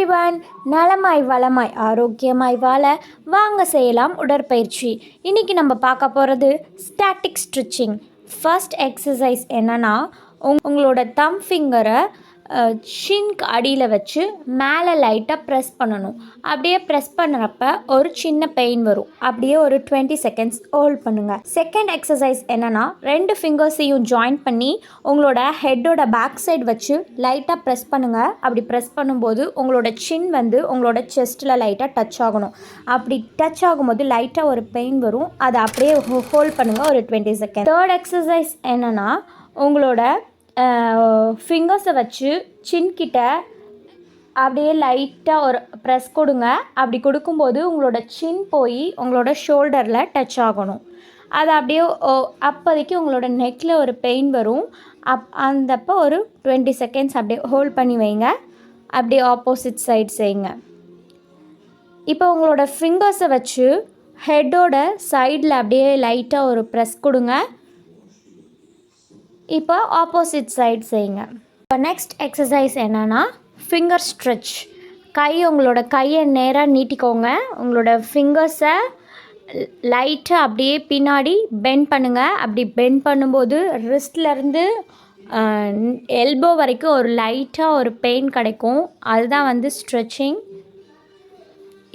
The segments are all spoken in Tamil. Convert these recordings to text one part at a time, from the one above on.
எவ்ரிவன், நலமாய் வளமாய் ஆரோக்கியமாய் வாழ வாங்க செய்யலாம் உடற்பயிற்சி. இன்றைக்கி நம்ம பார்க்க போகிறது ஸ்டாட்டிக் ஸ்ட்ரெச்சிங். ஃபர்ஸ்ட் எக்ஸசைஸ் என்னென்னா, உங்களோட தம் ஃபிங்கரை சின்க்கு அடியில் வச்சு மேலே லைட்டாக ப்ரெஸ் பண்ணணும். அப்படியே ப்ரெஸ் பண்ணுறப்ப ஒரு சின்ன பெயின் வரும். அப்படியே ஒரு 20 செகண்ட்ஸ் ஹோல்ட் பண்ணுங்கள். செகண்ட் எக்ஸசைஸ் என்னென்னா, 2 ஃபிங்கர்ஸையும் ஜாயின் பண்ணி உங்களோட ஹெட்டோட பேக் சைடு வச்சு லைட்டாக ப்ரெஸ் பண்ணுங்கள். அப்படி ப்ரெஸ் பண்ணும்போது உங்களோட சின் வந்து உங்களோட செஸ்ட்டில் லைட்டாக டச் ஆகணும். அப்படி டச் ஆகும்போது லைட்டாக ஒரு பெயின் வரும். அதை அப்படியே ஹோல்ட் பண்ணுங்கள் ஒரு 20 செகண்ட். தேர்ட் எக்ஸசைஸ் என்னென்னா, உங்களோட ஃபிங்கர்ஸை வச்சு சின்கிட்ட அப்படியே லைட்டாக ஒரு ப்ரெஸ் கொடுங்க. அப்படி கொடுக்கும்போது உங்களோட சின் போய் உங்களோட ஷோல்டரில் டச் ஆகணும். அது அப்படியே அப்போதைக்கு உங்களோட நெக்கில் ஒரு பெயின் வரும். அந்தப்போ ஒரு 20 செகண்ட்ஸ் அப்படியே ஹோல்ட் பண்ணி வைங்க. அப்படியே ஆப்போசிட் சைட் செய்யுங்க. இப்போ உங்களோட ஃபிங்கர்ஸை வச்சு ஹெட்டோட சைடில் அப்படியே லைட்டாக ஒரு ப்ரெஸ் கொடுங்க. இப்போ ஆப்போசிட் சைட் செய்யுங்க. இப்போ நெக்ஸ்ட் எக்ஸசைஸ் என்னென்னா, ஃபிங்கர் ஸ்ட்ரெச். உங்களோட கையை நேராக நீட்டிக்கோங்க. உங்களோட ஃபிங்கர்ஸை லைட்டாக அப்படியே பின்னாடி பெண்ட் பண்ணுங்கள். அப்படி பெண்ட் பண்ணும்போது ரிஸ்ட்லேருந்து எல்போ வரைக்கும் ஒரு லைட்டாக ஒரு பெயின் கிடைக்கும். அதுதான் வந்து ஸ்ட்ரெச்சிங்.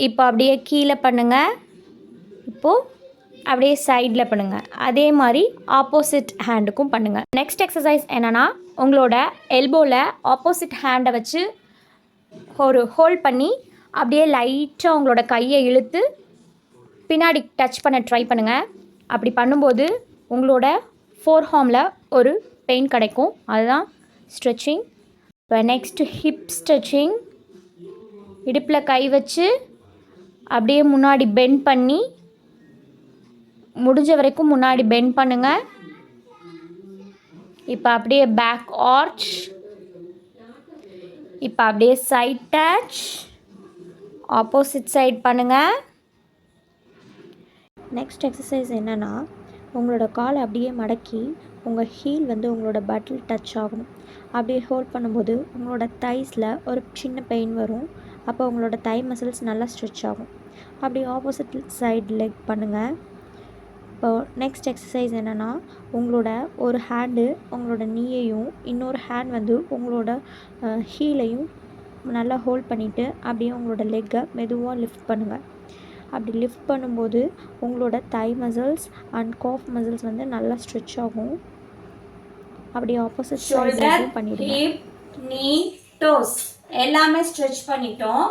இப்போ அப்படியே கீழே பண்ணுங்கள். இப்போது அப்படியே சைடில் பண்ணுங்கள். அதே மாதிரி ஆப்போசிட் ஹேண்டுக்கும் பண்ணுங்கள். நெக்ஸ்ட் எக்ஸசைஸ் என்னென்னா, உங்களோட எல்போவில் ஆப்போசிட் ஹேண்டை வச்சு ஒரு ஹோல்ட் பண்ணி அப்படியே லைட்டாக உங்களோட கையை இழுத்து பின்னாடி டச் பண்ண ட்ரை பண்ணுங்கள். அப்படி பண்ணும்போது உங்களோட ஃபோர்ஹார்மில் ஒரு பெயின் கிடைக்கும். அதுதான் ஸ்ட்ரெச்சிங். இப்போ நெக்ஸ்ட்டு ஹிப் ஸ்ட்ரெச்சிங். இடுப்பில் கை வச்சு அப்படியே முன்னாடி பெண்ட் பண்ணி முடிஞ்ச வரைக்கும் முன்னாடி பெண்ட் பண்ணுங்கள். இப்போ அப்படியே பேக் ஆர்ச். இப்போ அப்படியே சைட் டச். ஆப்போசிட் சைட் பண்ணுங்கள். நெக்ஸ்ட் எக்ஸசைஸ் என்னென்னா, உங்களோட காலை அப்படியே மடக்கி உங்கள் ஹீல் வந்து உங்களோட பட்டில் டச் ஆகணும். அப்படியே ஹோல்ட் பண்ணும்போது உங்களோட தைஸில் ஒரு சின்ன பெயின் வரும். அப்போ உங்களோட தை மசில்ஸ் நல்லா ஸ்ட்ரெச் ஆகும். அப்படியே ஆப்போசிட் சைட் லெக் பண்ணுங்கள். இப்போ நெக்ஸ்ட் எக்ஸசைஸ் என்னென்னா, உங்களோட ஒரு ஹேண்டு உங்களோட நீயையும் இன்னொரு ஹேண்ட் வந்து உங்களோட ஹீலையும் நல்லா ஹோல்ட் பண்ணிவிட்டு அப்படியே உங்களோட லெக்கை மெதுவாக லிஃப்ட் பண்ணுங்கள். அப்படி லிஃப்ட் பண்ணும்போது உங்களோட தை மசில்ஸ் அண்ட் காஃப் மசில்ஸ் வந்து நல்லா ஸ்ட்ரெச் ஆகும். அப்படி ஆப்போசிட் சைடும் பண்ணிடுங்க. நீ டோஸ் எல்லாமே ஸ்ட்ரெச் பண்ணிட்டோம்.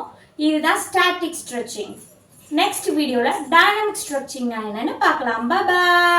இதுதான் ஸ்டாட்டிக் ஸ்ட்ரெச்சிங். நெக்ஸ்ட் வீடியோவில் டைனமிக் ஸ்ட்ரெச்சிங் என்னன்னு பார்க்கலாம். பாய்.